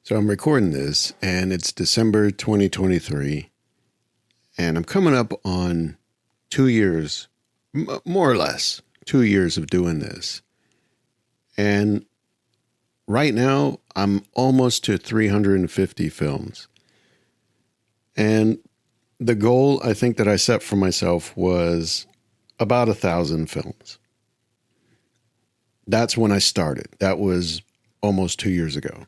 So I'm recording this, and it's December 2023, and I'm coming up on 2 years, more or less, 2 years of doing this. And right now, I'm almost to 350 films. And the goal I think that I set for myself was about 1,000 films. That's when I started. That was almost 2 years ago.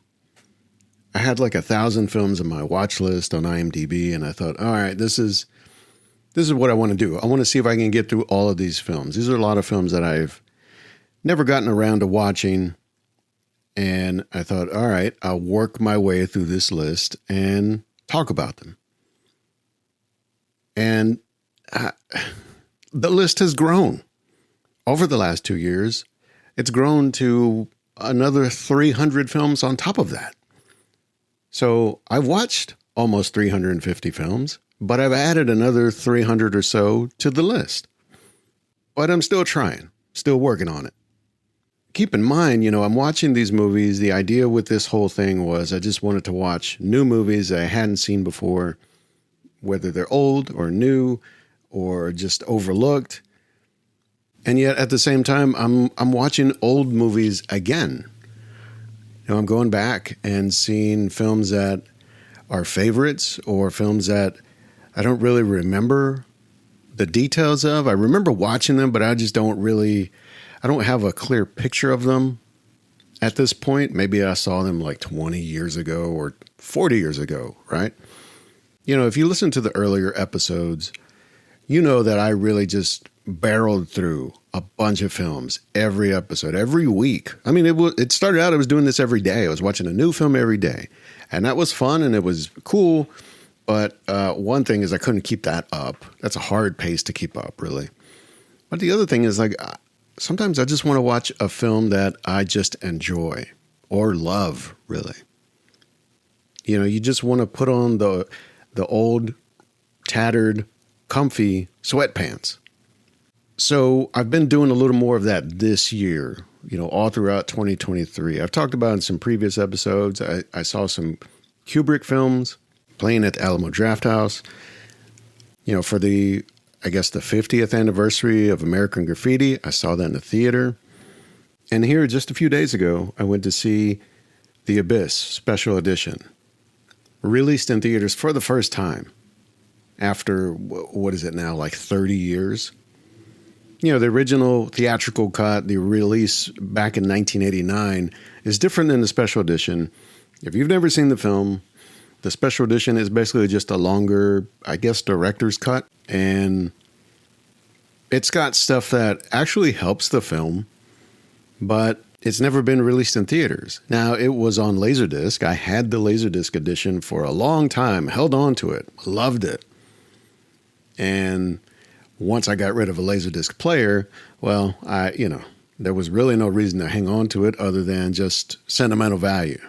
I had like 1,000 films in my watch list on IMDb, and I thought, all right, this is what I want to do. I want to see if I can get through all of these films. These are a lot of films that I've never gotten around to watching, and I thought, all right, I'll work my way through this list and talk about them. And the list has grown over the last 2 years. It's grown to another 300 films on top of that. So I've watched almost 350 films, but I've added another 300 or so to the list. But I'm still trying, still working on it. Keep in mind, I'm watching these movies. The idea with this whole thing was I just wanted to watch new movies I hadn't seen before, whether they're old or new or just overlooked. And yet at the same time, I'm watching old movies again. I'm going back and seeing films that are favorites or films that I don't really remember the details of. I remember watching them, but I don't have a clear picture of them at this point. Maybe I saw them like 20 years ago or 40 years ago, right? If you listen to the earlier episodes, you know that I really just barreled through a bunch of films every episode, every week. I mean, it started out, I was doing this every day. I was watching a new film every day, and that was fun and it was cool. But one thing is I couldn't keep that up. That's a hard pace to keep up, really. But the other thing is sometimes I just want to watch a film that I just enjoy or love, really. You just want to put on the old, tattered, comfy sweatpants. So I've been doing a little more of that this year, all throughout 2023. I've talked about in some previous episodes. I saw some Kubrick films playing at the Alamo Drafthouse, for the 50th anniversary of American Graffiti. I saw that in the theater. And here just a few days ago, I went to see The Abyss Special Edition, released in theaters for the first time after, what is it now, like 30 years? The original theatrical cut, the release back in 1989, is different than the special edition. If you've never seen the film, the special edition is basically just a longer, director's cut. And it's got stuff that actually helps the film, but it's never been released in theaters. Now, it was on Laserdisc. I had the Laserdisc edition for a long time, held on to it, loved it. And once I got rid of a Laserdisc player, well, there was really no reason to hang on to it other than just sentimental value.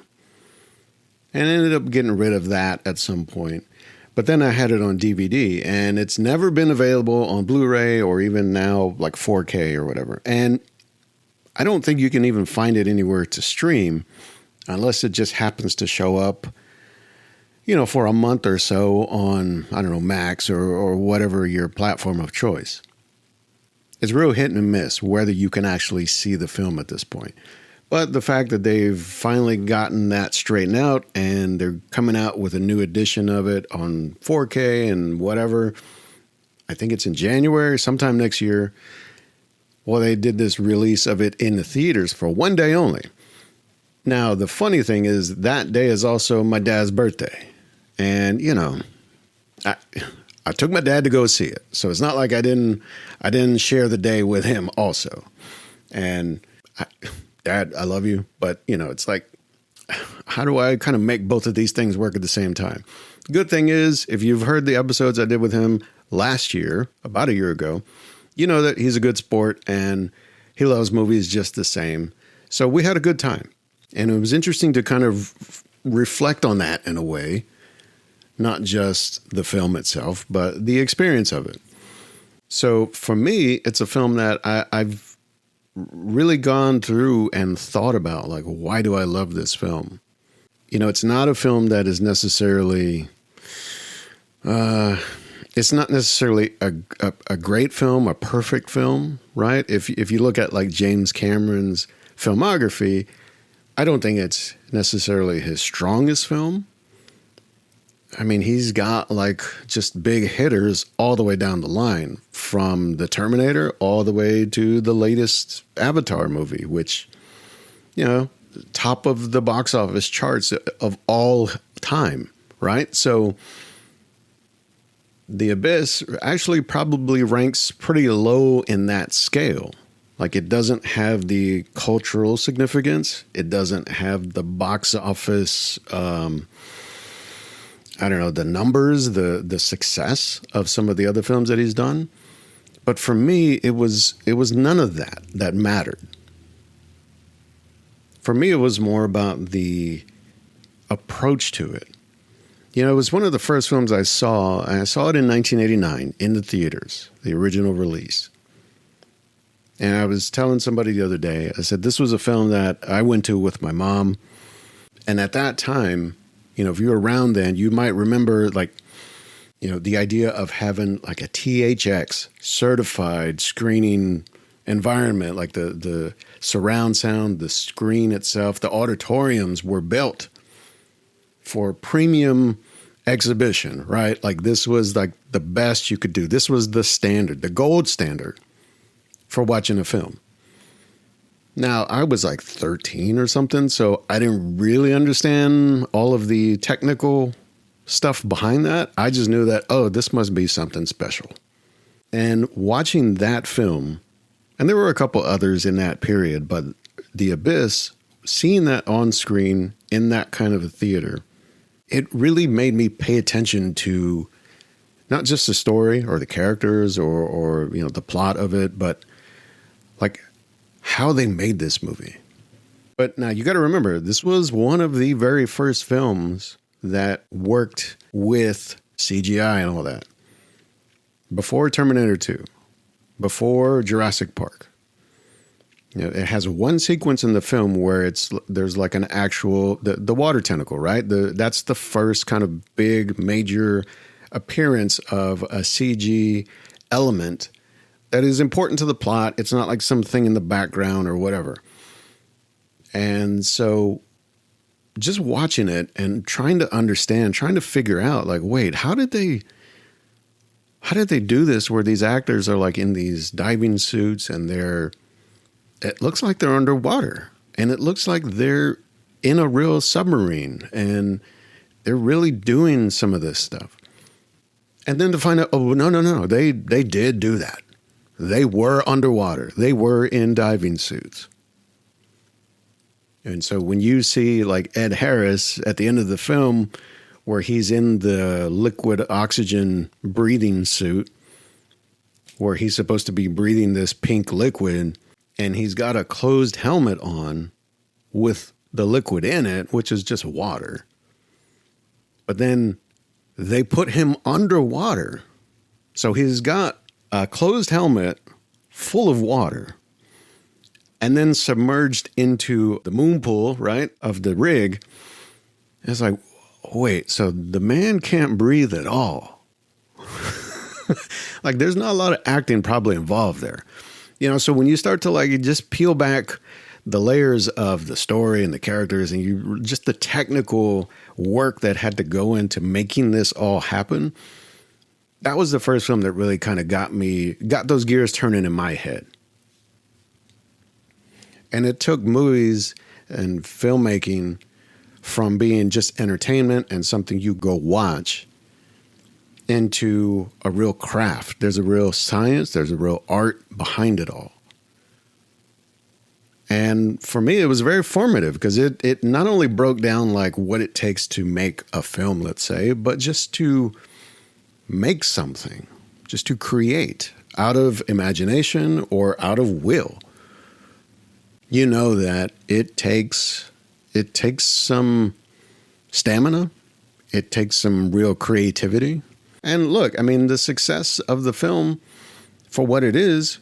And I ended up getting rid of that at some point. But then I had it on DVD, and it's never been available on Blu-ray or even now like 4K or whatever. And I don't think you can even find it anywhere to stream unless it just happens to show up, for a month or so on, Max or whatever your platform of choice. It's real hit and miss whether you can actually see the film at this point. But the fact that they've finally gotten that straightened out and they're coming out with a new edition of it on 4K and whatever, I think it's in January, sometime next year. Well, they did this release of it in the theaters for one day only. Now, the funny thing is that day is also my dad's birthday. And, I took my dad to go see it. So it's not like I didn't share the day with him also. And Dad, I love you. But, it's like, how do I kind of make both of these things work at the same time? The good thing is, if you've heard the episodes I did with him last year, about a year ago, you know that he's a good sport and he loves movies just the same. So we had a good time. And it was interesting to kind of reflect on that in a way, not just the film itself, but the experience of it. So for me, it's a film that I've really gone through and thought about, like, why do I love this film? It's not a film that is necessarily, it's not necessarily a great film, a perfect film, right? If you look at like James Cameron's filmography, I don't think it's necessarily his strongest film. I mean, he's got like just big hitters all the way down the line, from The Terminator all the way to the latest Avatar movie, which, top of the box office charts of all time, right? So The Abyss actually probably ranks pretty low in that scale. Like, it doesn't have the cultural significance. It doesn't have the box office, the numbers, the success of some of the other films that he's done. But for me, it was none of that mattered. For me, it was more about the approach to it. It was one of the first films I saw, and I saw it in 1989 in the theaters, the original release. And I was telling somebody the other day, I said, this was a film that I went to with my mom. And at that time, if you were around then, you might remember the idea of having like a THX certified screening environment, like the surround sound, the screen itself, the auditoriums were built for premium exhibition, right? Like, this was like the best you could do. This was the standard, the gold standard for watching a film. Now, I was like 13 or something, so I didn't really understand all of the technical stuff behind that. I just knew that, this must be something special. And watching that film, and there were a couple others in that period, but The Abyss, seeing that on screen in that kind of a theater, it really made me pay attention to not just the story or the characters or the plot of it, but like how they made this movie. But now you got to remember, this was one of the very first films that worked with CGI and all that. Before Terminator 2, before Jurassic Park. It has one sequence in the film where there's like an actual, the water tentacle, right? That's the first kind of big major appearance of a CG element that is important to the plot. It's not like something in the background or whatever. And so just watching it and trying to understand, trying to figure out, like, wait, how did they do this where these actors are like in these diving suits and it looks like they're underwater, and it looks like they're in a real submarine, and they're really doing some of this stuff. And then to find out, no, they did do that. They were underwater. They were in diving suits. And so when you see like Ed Harris at the end of the film, where he's in the liquid oxygen breathing suit, where he's supposed to be breathing this pink liquid, and he's got a closed helmet on with the liquid in it, which is just water. But then they put him underwater. So he's got a closed helmet full of water, and then submerged into the moon pool, right, of the rig. And it's like, wait, so the man can't breathe at all. Like, there's not a lot of acting probably involved there. So when you start to like just peel back the layers of the story and the characters, and just the technical work that had to go into making this all happen, that was the first film that really kind of got those gears turning in my head. And it took movies and filmmaking from being just entertainment and something you go watch into a real craft. There's a real science, there's a real art behind it all. And for me, it was very formative, because it not only broke down like what it takes to make a film, let's say, but just to make something, just to create out of imagination or out of will. That it takes some stamina. It takes some real creativity. And look, I mean, the success of the film for what it is,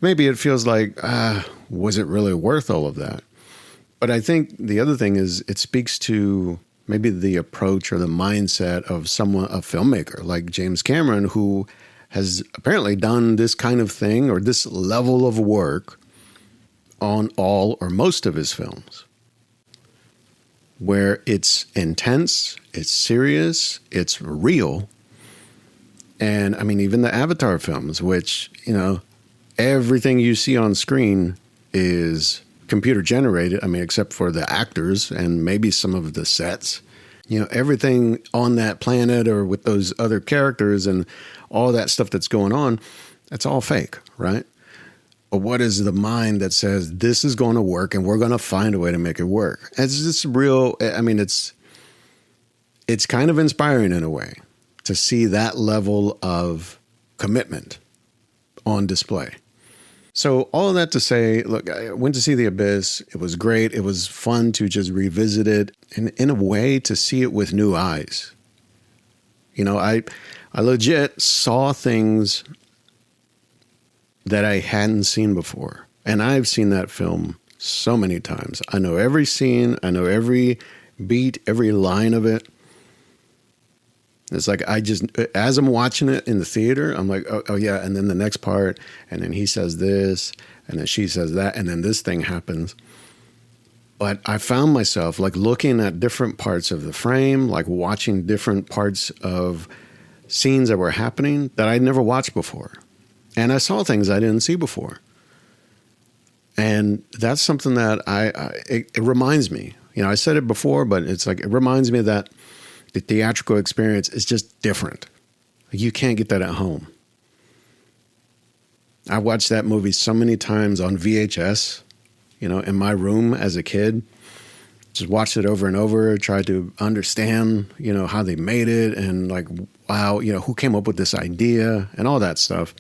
maybe it feels like, was it really worth all of that? But I think the other thing is it speaks to maybe the approach or the mindset of a filmmaker like James Cameron, who has apparently done this kind of thing or this level of work on all or most of his films, where it's intense, it's serious, it's real. And I mean, even the Avatar films, which, everything you see on screen is computer generated. I mean, except for the actors and maybe some of the sets, everything on that planet or with those other characters and all that stuff that's going on, that's all fake, right? But what is the mind that says this is going to work and we're going to find a way to make it work? It's just real. I mean, it's kind of inspiring in a way to see that level of commitment on display. So all of that to say, look, I went to see The Abyss. It was great. It was fun to just revisit it and in a way to see it with new eyes. I legit saw things that I hadn't seen before. And I've seen that film so many times. I know every scene. I know every beat, every line of it. It's like as I'm watching it in the theater, I'm like, oh yeah. And then the next part, and then he says this, and then she says that, and then this thing happens. But I found myself like looking at different parts of the frame, like watching different parts of scenes that were happening that I'd never watched before. And I saw things I didn't see before. And that's something that it reminds me. I said it before, but it's like it reminds me that the theatrical experience is just different. You can't get that at home. I watched that movie so many times on VHS, in my room as a kid. Just watched it over and over, tried to understand, how they made it and like, wow, who came up with this idea and all that stuff.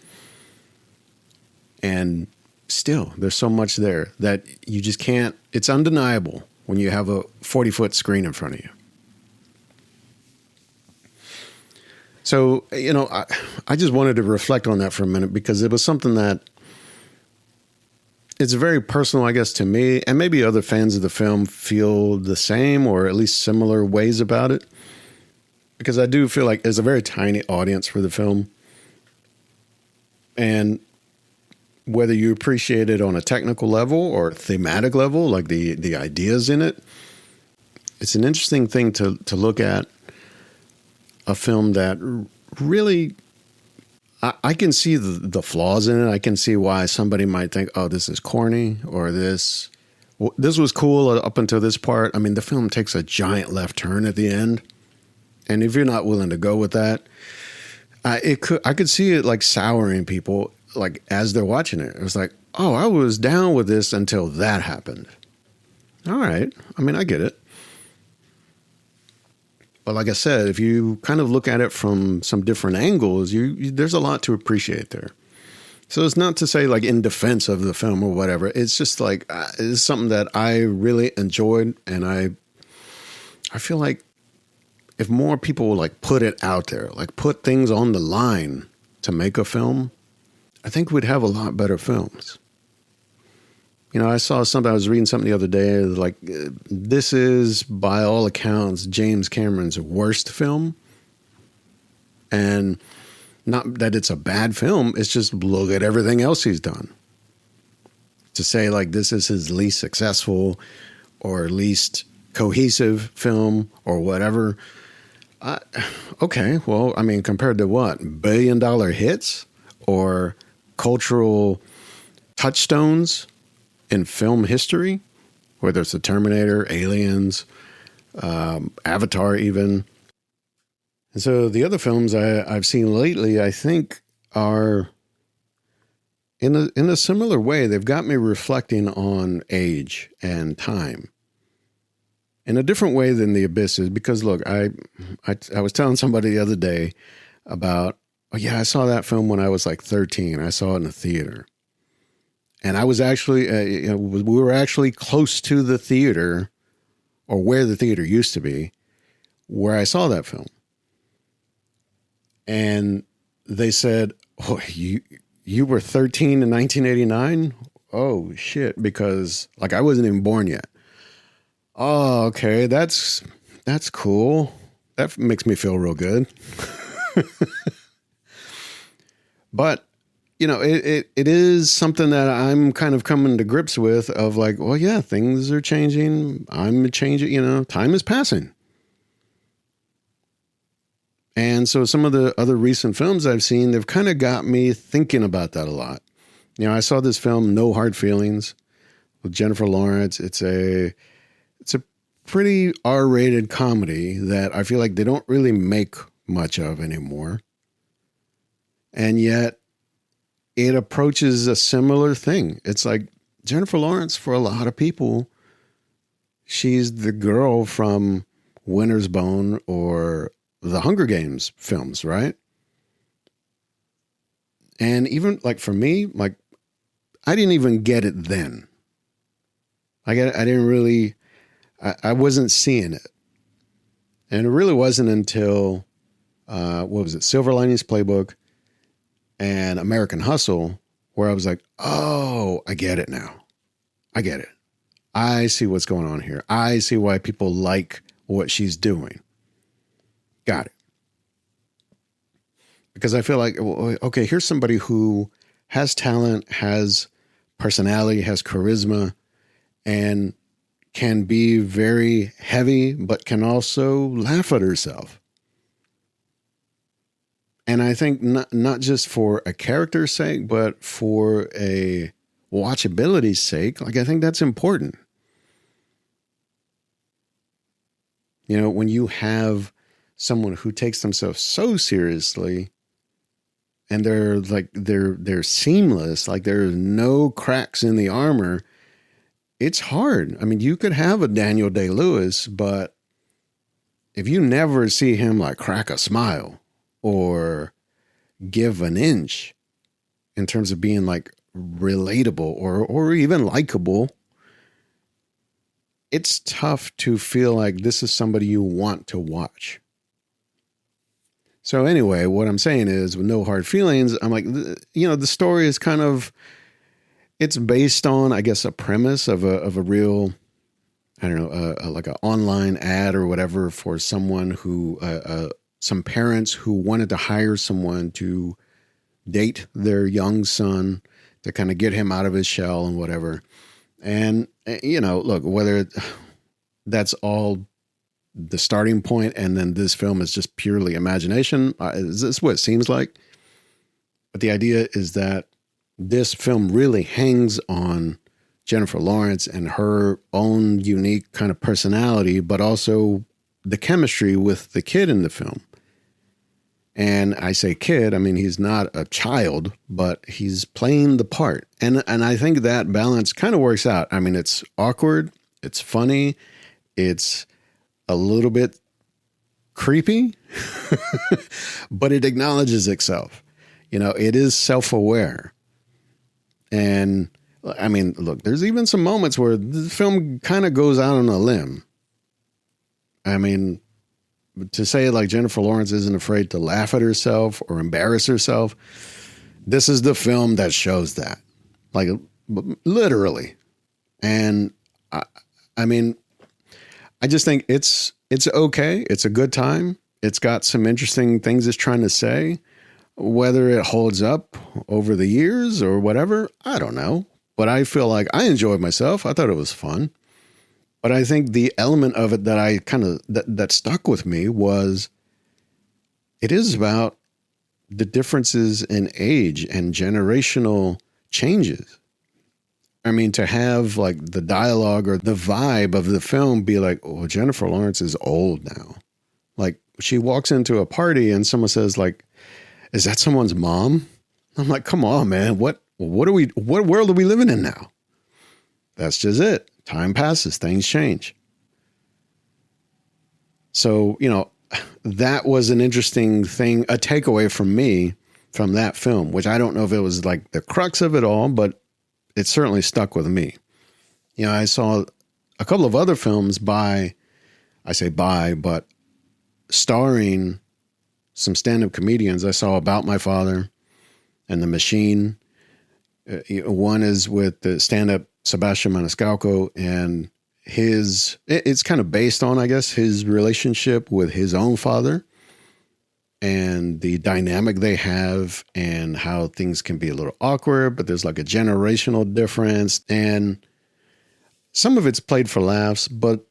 And still, there's so much there that you just can't, it's undeniable when you have a 40-foot screen in front of you. So, I just wanted to reflect on that for a minute because it was something that it's very personal, I guess, to me, and maybe other fans of the film feel the same or at least similar ways about it. Because I do feel like there's a very tiny audience for the film. And whether you appreciate it on a technical level or thematic level, like the ideas in it, it's an interesting thing to look at. A film that really, I can see the flaws in it. I can see why somebody might think, oh, this is corny or this was cool up until this part. I mean, the film takes a giant left turn at the end. And if you're not willing to go with that, I could see it like souring people like as they're watching it. It was like, oh, I was down with this until that happened. All right. I mean, I get it. But like I said, if you kind of look at it from some different angles, there's a lot to appreciate there. So it's not to say like in defense of the film or whatever. It's just like it's something that I really enjoyed, and I feel like if more people like put it out there, like put things on the line to make a film, I think we'd have a lot better films. I I was reading something the other day, like this is by all accounts James Cameron's worst film. And not that it's a bad film, it's just look at everything else he's done. To say like this is his least successful or least cohesive film or whatever. Okay, well, I mean, compared to what? $1 billion hits or cultural touchstones in film history, whether it's The Terminator, Aliens, Avatar even. And so the other films I've seen lately, I think are in a similar way. They've got me reflecting on age and time in a different way than The Abyss is. Because look, I was telling somebody the other day about, oh yeah, I saw that film when I was like 13. I saw it in the theater. And I was actually, we were actually close to the theater, or where the theater used to be, where I saw that film. And they said, oh, you were 13 in 1989? Oh, shit, because like I wasn't even born yet. Oh, okay. That's cool. That makes me feel real good. But it is something that I'm kind of coming to grips with of like, well, yeah, things are changing. I'm changing, time is passing. And so some of the other recent films I've seen, they've kind of got me thinking about that a lot. I saw this film, No Hard Feelings, with Jennifer Lawrence. It's a pretty R-rated comedy that I feel like they don't really make much of anymore. And yet it approaches a similar thing. It's like Jennifer Lawrence, for a lot of people, she's the girl from Winter's Bone or the Hunger Games films, right? And even like for me, like I didn't even get it then. I didn't really, I wasn't seeing it. And it really wasn't until, what was it? Silver Linings Playbook and American Hustle, where I was like, oh, I get it now. I get it. I see what's going on here. I see why people like what she's doing. Got it. Because I feel like, okay, here's somebody who has talent, has personality, has charisma, and can be very heavy, but can also laugh at herself. And I think not just for a character's sake, but for a watchability's sake, like I think that's important. When you have someone who takes themselves so seriously and they're seamless, like there's no cracks in the armor, it's hard. I mean, you could have a Daniel Day-Lewis, but if you never see him like crack a smile or give an inch in terms of being like relatable or even likable, it's tough to feel like this is somebody you want to watch. So anyway, what I'm saying is with No Hard Feelings, I'm like, the story is kind of, it's based on, I guess, a premise of a real, I don't know, like an online ad or whatever for someone who, some parents who wanted to hire someone to date their young son to kind of get him out of his shell and whatever. And, look, whether that's all the starting point and then this film is just purely imagination, is this what it seems like? But the idea is that this film really hangs on Jennifer Lawrence and her own unique kind of personality, but also the chemistry with the kid in the film. And I say kid, I mean, he's not a child, but he's playing the part. And I think that balance kind of works out. I mean, it's awkward, it's funny, it's a little bit creepy, but it acknowledges itself. It is self-aware. And I mean, look, there's even some moments where the film kind of goes out on a limb. I mean, to say like Jennifer Lawrence isn't afraid to laugh at herself or embarrass herself, this is the film that shows that, like literally. And I mean, I just think it's okay. It's a good time. It's got some interesting things it's trying to say. Whether it holds up over the years or whatever, I don't know. But I feel like I enjoyed myself. I thought it was fun. But I think the element of it that I kind of, that stuck with me was it is about the differences in age and generational changes. I mean, to have like the dialogue or the vibe of the film be like, oh, Jennifer Lawrence is old now. Like she walks into a party and someone says like, is that someone's mom? I'm like, come on, man. What world are we living in now? That's just it. Time passes, things change. So, that was an interesting thing, a takeaway from me from that film, which I don't know if it was like the crux of it all, but it certainly stuck with me. I saw a couple of other films but starring some stand-up comedians. I saw About My Father and The Machine. One is with the stand-up Sebastian Maniscalco, and it's kind of based on, I guess, his relationship with his own father and the dynamic they have and how things can be a little awkward, but there's like a generational difference. And some of it's played for laughs, but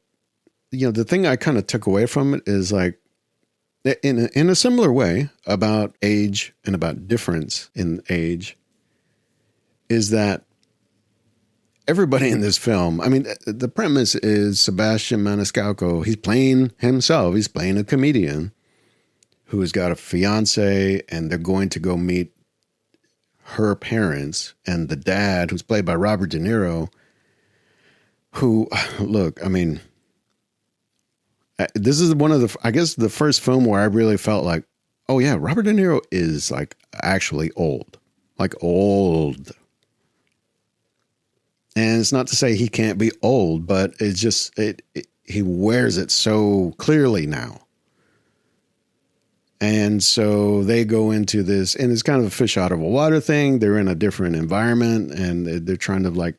the thing I kind of took away from it is like, in a similar way about age and about difference in age, is that everybody in this film, I mean, the premise is Sebastian Maniscalco. He's playing himself. He's playing a comedian who's got a fiance, and they're going to go meet her parents, and the dad, who's played by Robert De Niro, who, look, I mean, this is one of the first film where I really felt like, oh yeah, Robert De Niro is like actually old, like old. And it's not to say he can't be old, but it's just, he wears it so clearly now. And so they go into this, and it's kind of a fish out of a water thing. They're in a different environment, and they're trying to like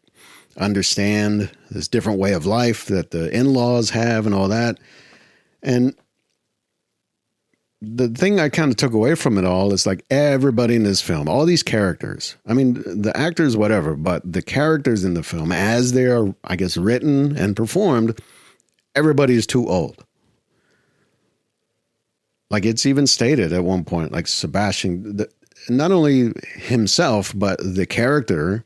understand this different way of life that the in-laws have and all that. And the thing I kind of took away from it all is like everybody in this film, all these characters, I mean, the actors, whatever, but the characters in the film, as they are, I guess, written and performed, everybody is too old. Like it's even stated at one point, like Sebastian, not only himself, but the character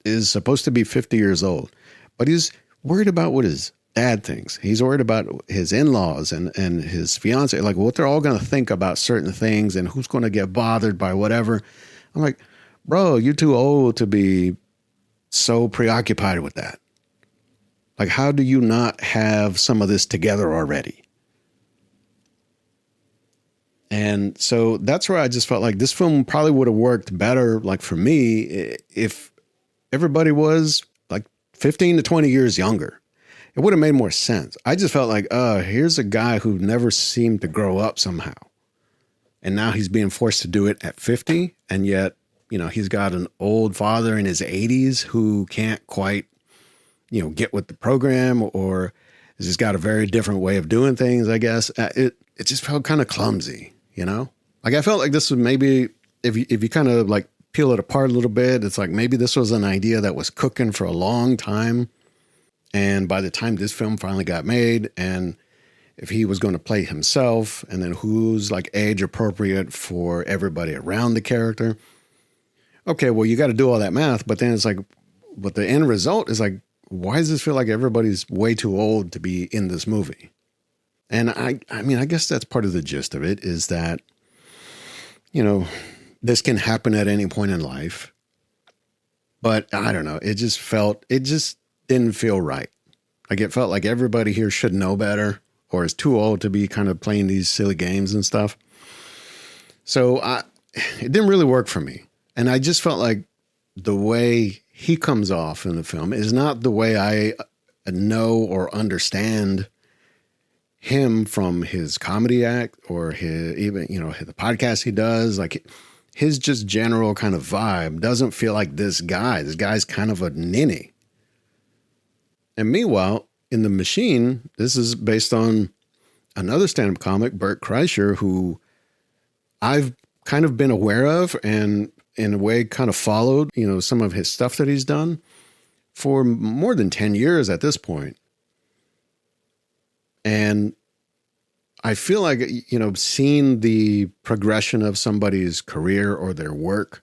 is supposed to be 50 years old, but he's worried about what his dad thinks. He's worried about his in-laws and his fiance, like what they're all going to think about certain things and who's going to get bothered by whatever. I'm like, bro, you're too old to be so preoccupied with that. Like, how do you not have some of this together already? And so that's where I just felt like this film probably would have worked better, like for me, if everybody was like 15 to 20 years younger. It would have made more sense. I just felt like, here's a guy who never seemed to grow up somehow. And now he's being forced to do it at 50. And yet, he's got an old father in his 80s who can't quite, get with the program, or has just got a very different way of doing things, I guess. It just felt kind of clumsy, Like I felt like this was maybe, if you kind of like peel it apart a little bit, it's like maybe this was an idea that was cooking for a long time. And by the time this film finally got made, and if he was going to play himself, and then who's like age appropriate for everybody around the character. Okay, well, you got to do all that math, but then it's like, but the end result is like, why does this feel like everybody's way too old to be in this movie? And I mean, I guess that's part of the gist of it, is that, this can happen at any point in life. But I don't know. It just didn't feel right. Like it felt like everybody here should know better, or is too old to be kind of playing these silly games and stuff. So it didn't really work for me. And I just felt like the way he comes off in the film is not the way I know or understand him from his comedy act, or his, even, the podcast he does. Like his just general kind of vibe doesn't feel like this guy. This guy's kind of a ninny. And meanwhile, in The Machine, this is based on another stand-up comic, Bert Kreischer, who I've kind of been aware of and in a way kind of followed, some of his stuff that he's done for more than 10 years at this point. And I feel like, seeing the progression of somebody's career or their work,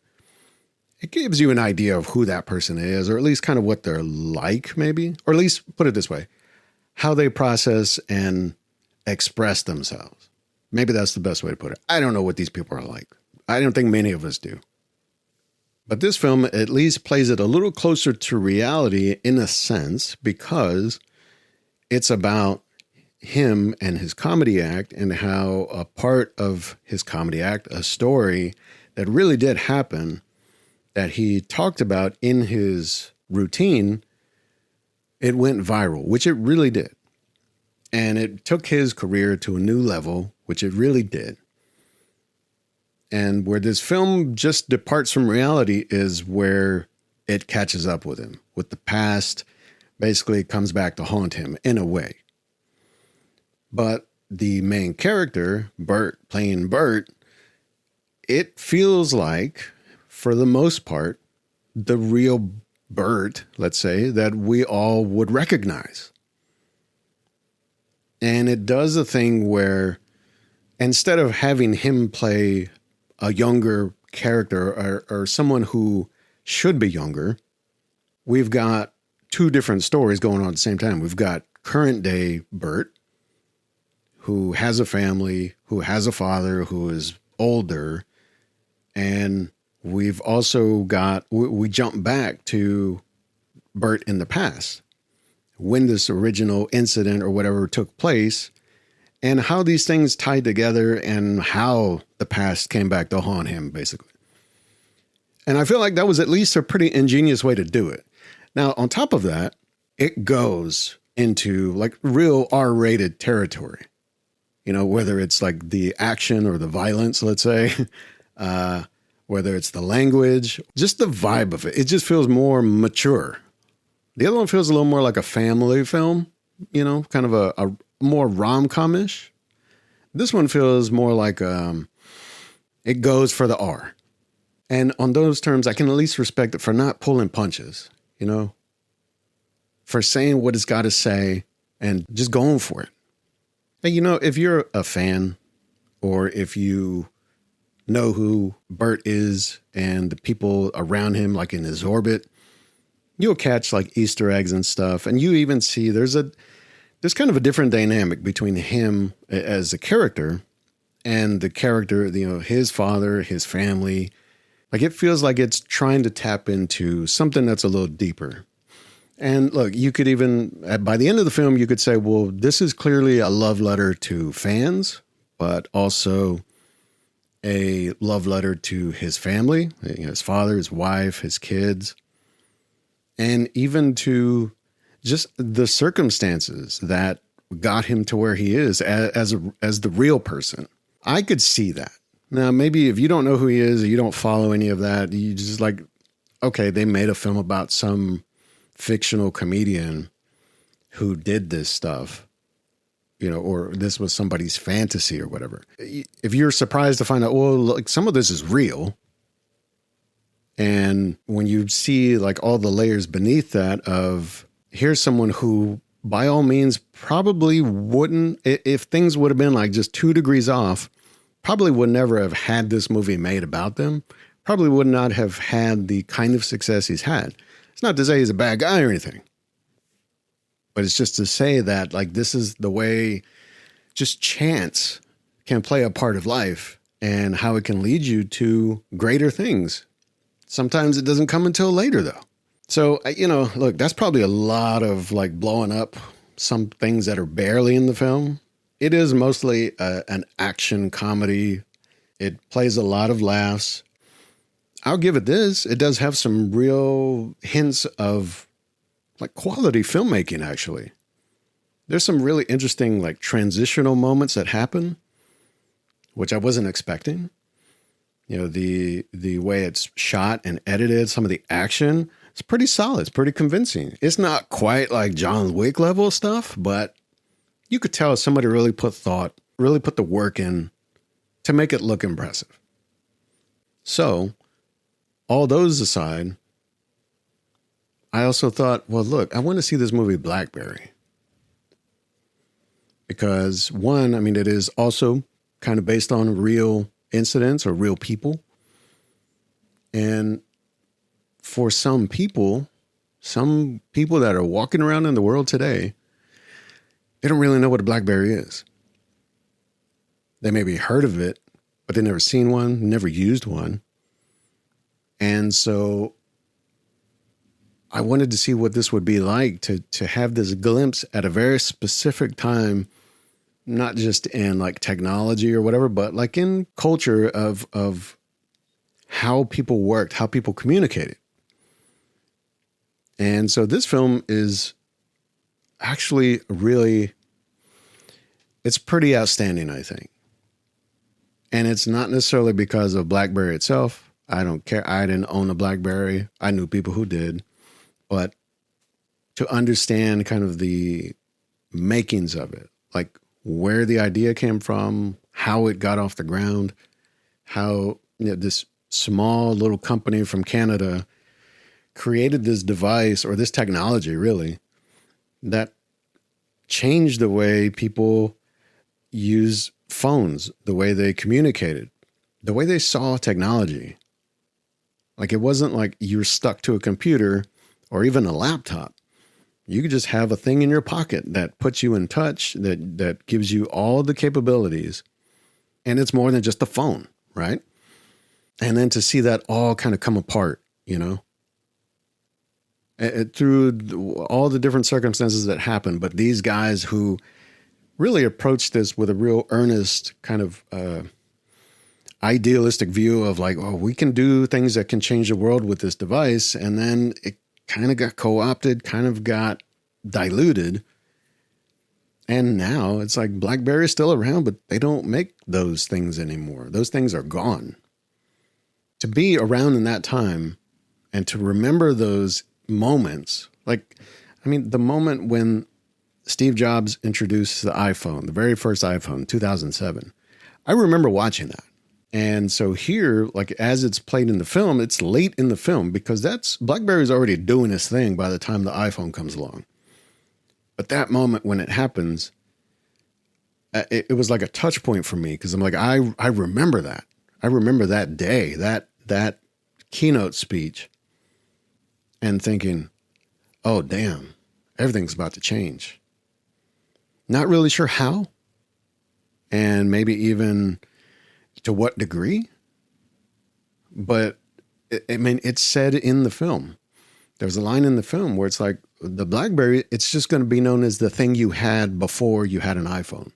it gives you an idea of who that person is, or at least kind of what they're like, maybe, or at least put it this way, how they process and express themselves. Maybe that's the best way to put it. I don't know what these people are like. I don't think many of us do. But this film at least plays it a little closer to reality in a sense, because it's about him and his comedy act, and how a part of his comedy act, a story that really did happen, that he talked about in his routine, it went viral, which it really did. And it took his career to a new level, which it really did. And where this film just departs from reality is where it catches up with him, with the past, basically comes back to haunt him in a way. But the main character, Bert, playing Bert, it feels like, for the most part, the real Bert, let's say, that we all would recognize. And it does a thing where instead of having him play a younger character or someone who should be younger, we've got two different stories going on at the same time. We've got current day Bert, who has a family, who has a father who is older. And we've also got, we jump back to Bert in the past, when this original incident or whatever took place, and how these things tied together and how the past came back to haunt him, basically. And I feel like that was at least a pretty ingenious way to do it. Now, on top of that, it goes into like real R-rated territory. You know, whether it's like the action or the violence, let's say, whether it's the language, just the vibe of it. It just feels more mature. The other one feels a little more like a family film, you know, kind of a more rom-com-ish. This one feels more like it goes for the R. And on those terms, I can at least respect it for not pulling punches, you know, for saying what it's got to say and just going for it. And, you know, if you're a fan or if you know who Bert is and the people around him, like in his orbit, you'll catch like Easter eggs and stuff. And you even see there's kind of a different dynamic between him as a character and the character, you know, his father, his family. Like it feels like it's trying to tap into something that's a little deeper. And look, you could even, by the end of the film, you could say, well, this is clearly a love letter to fans, but also a love letter to his family, you know, his father, his wife, his kids, and even to just the circumstances that got him to where he is as the real person. I could see that. Now, maybe if you don't know who he is or you don't follow any of that, you just like, okay, they made a film about some fictional comedian who did this stuff, you know, or this was somebody's fantasy or whatever. If you're surprised to find out, well, like some of this is real. And when you see like all the layers beneath that of here's someone who by all means probably wouldn't, if things would have been like just 2 degrees off, probably would never have had this movie made about them, probably would not have had the kind of success he's had. It's not to say he's a bad guy or anything, but it's just to say that like this is the way just chance can play a part of life and how it can lead you to greater things. Sometimes it doesn't come until later, though. So, you know, look, that's probably a lot of like blowing up some things that are barely in the film. It is mostly an action comedy. It plays a lot of laughs. I'll give it this. It does have some real hints of like quality filmmaking, actually. There's some really interesting like transitional moments that happen, which I wasn't expecting. You know, the way it's shot and edited, some of the action, it's pretty solid. It's pretty convincing. It's not quite like John Wick level stuff, but you could tell somebody really put the work in to make it look impressive. So, all those aside, I also thought, well, look, I want to see this movie BlackBerry. Because one, I mean, it is also kind of based on real incidents or real people. And for some people that are walking around in the world today, they don't really know what a BlackBerry is. They maybe heard of it, but they never seen one, never used one. And so I wanted to see what this would be like to have this glimpse at a very specific time, not just in like technology or whatever, but like in culture of how people worked, how people communicated. And so this film is actually really, it's pretty outstanding, I think. And it's not necessarily because of BlackBerry itself. I don't care. I didn't own a BlackBerry. I knew people who did. But to understand kind of the makings of it, like where the idea came from, how it got off the ground, how this small little company from Canada created this device or this technology really that changed the way people use phones, the way they communicated, the way they saw technology. Like it wasn't like you're stuck to a computer or even a laptop. You could just have a thing in your pocket that puts you in touch, that gives you all the capabilities. And it's more than just a phone, right? And then to see that all kind of come apart, through all the different circumstances that happened. But these guys who really approached this with a real earnest kind of idealistic view of like, oh, we can do things that can change the world with this device. And then it kind of got co-opted, kind of got diluted. And now it's like BlackBerry is still around, but they don't make those things anymore. Those things are gone. To be around in that time and to remember those moments, like, I mean, the moment when Steve Jobs introduced the iPhone, the very first iPhone, 2007, I remember watching that. And so here, like as it's played in the film, it's late in the film because BlackBerry's already doing its thing by the time the iPhone comes along. But that moment when it happens, it was like a touch point for me because I'm like, I remember that. I remember that day, that keynote speech and thinking, oh, damn, everything's about to change. Not really sure how, and maybe even to what degree, but it's said in the film. There's a line in the film where it's like, the BlackBerry, it's just going to be known as the thing you had before you had an iPhone.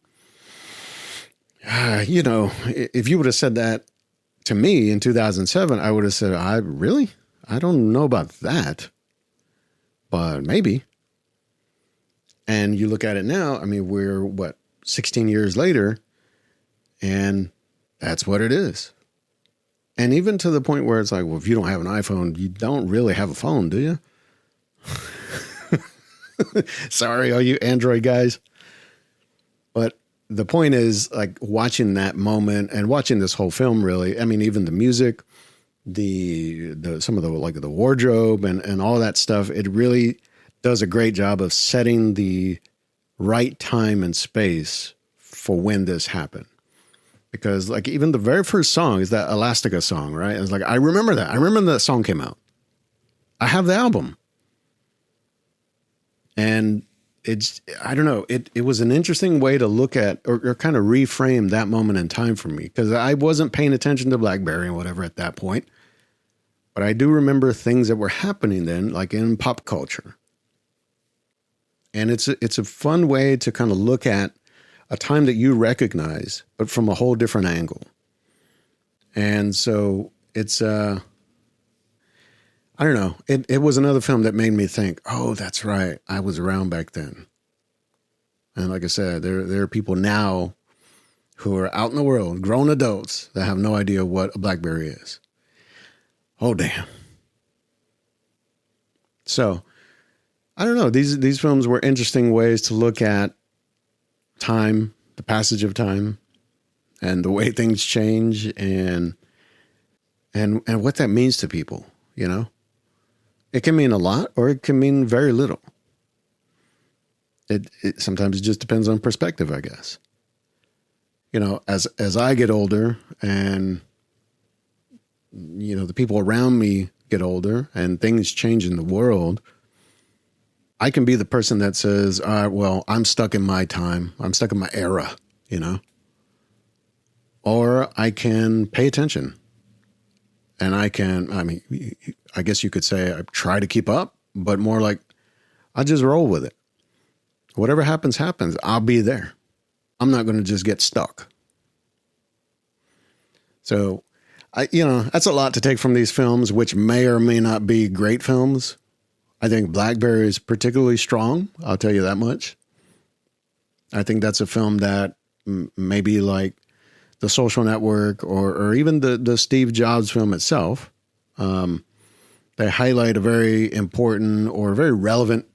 If you would have said that to me in 2007, I would have said, I don't know about that, but maybe. And you look at it now, I mean, we're 16 years later, and that's what it is. And even to the point where it's like, well, if you don't have an iPhone, you don't really have a phone, do you? Sorry, all you Android guys. But the point is, like, watching that moment and watching this whole film, really, I mean, even the music, some of the wardrobe and all that stuff, it really does a great job of setting the right time and space for when this happened. Because like even the very first song is that Elastica song, right? It's like, I remember that. I remember that song came out. I have the album. And I don't know, it was an interesting way to look at or kind of reframe that moment in time for me. Because I wasn't paying attention to BlackBerry and whatever at that point. But I do remember things that were happening then, like in pop culture. And it's a fun way to kind of look at a time that you recognize, but from a whole different angle. And so it's, I don't know, it was another film that made me think, oh, that's right, I was around back then. And like I said, there are people now who are out in the world, grown adults, that have no idea what a BlackBerry is. Oh, damn. So, I don't know, these films were interesting ways to look at time, the passage of time, and the way things change, and what that means to people, It can mean a lot, or it can mean very little. It sometimes it just depends on perspective, I guess. As I get older, and the people around me get older, and things change in the world, I can be the person that says, well, I'm stuck in my time. I'm stuck in my era, Or I can pay attention. And I guess you could say I try to keep up, but more like I just roll with it. Whatever happens, happens. I'll be there. I'm not going to just get stuck. So, that's a lot to take from these films, which may or may not be great films. I think BlackBerry is particularly strong. I'll tell you that much. I think that's a film that maybe like The Social Network or even the Steve Jobs film itself, they highlight a very important or very relevant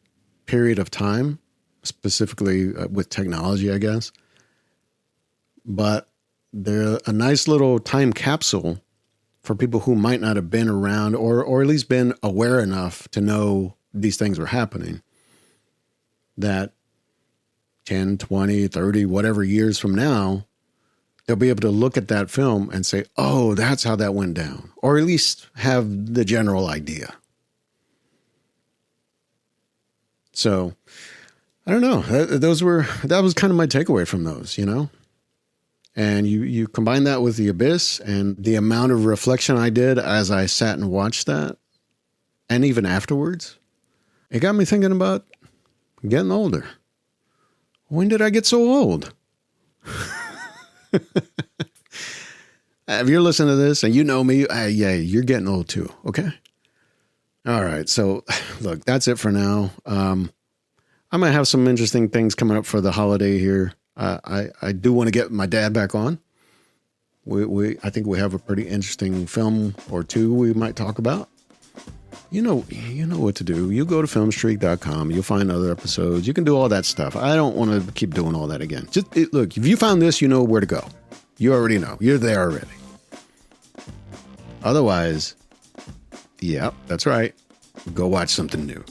period of time, specifically with technology, I guess. But they're a nice little time capsule for people who might not have been around or at least been aware enough to know these things were happening. That 10, 20, 30, whatever years from now, they'll be able to look at that film and say, oh, that's how that went down. Or at least have the general idea. So, I don't know. That was kind of my takeaway from those, you know? And you combine that with The Abyss and the amount of reflection I did as I sat and watched that, and even afterwards, it got me thinking about getting older. When did I get so old? If you're listening to this and you know me, yeah, you're getting old too, okay? All right, so look, that's it for now. I might have some interesting things coming up for the holiday here. I do want to get my dad back on. I think we have a pretty interesting film or two we might talk about. You know what to do. You go to filmstreak.com. You'll find other episodes. You can do all that stuff. I don't want to keep doing all that again. Look, if you found this, you know where to go. You already know. You're there already. Otherwise, yeah, that's right. Go watch something new.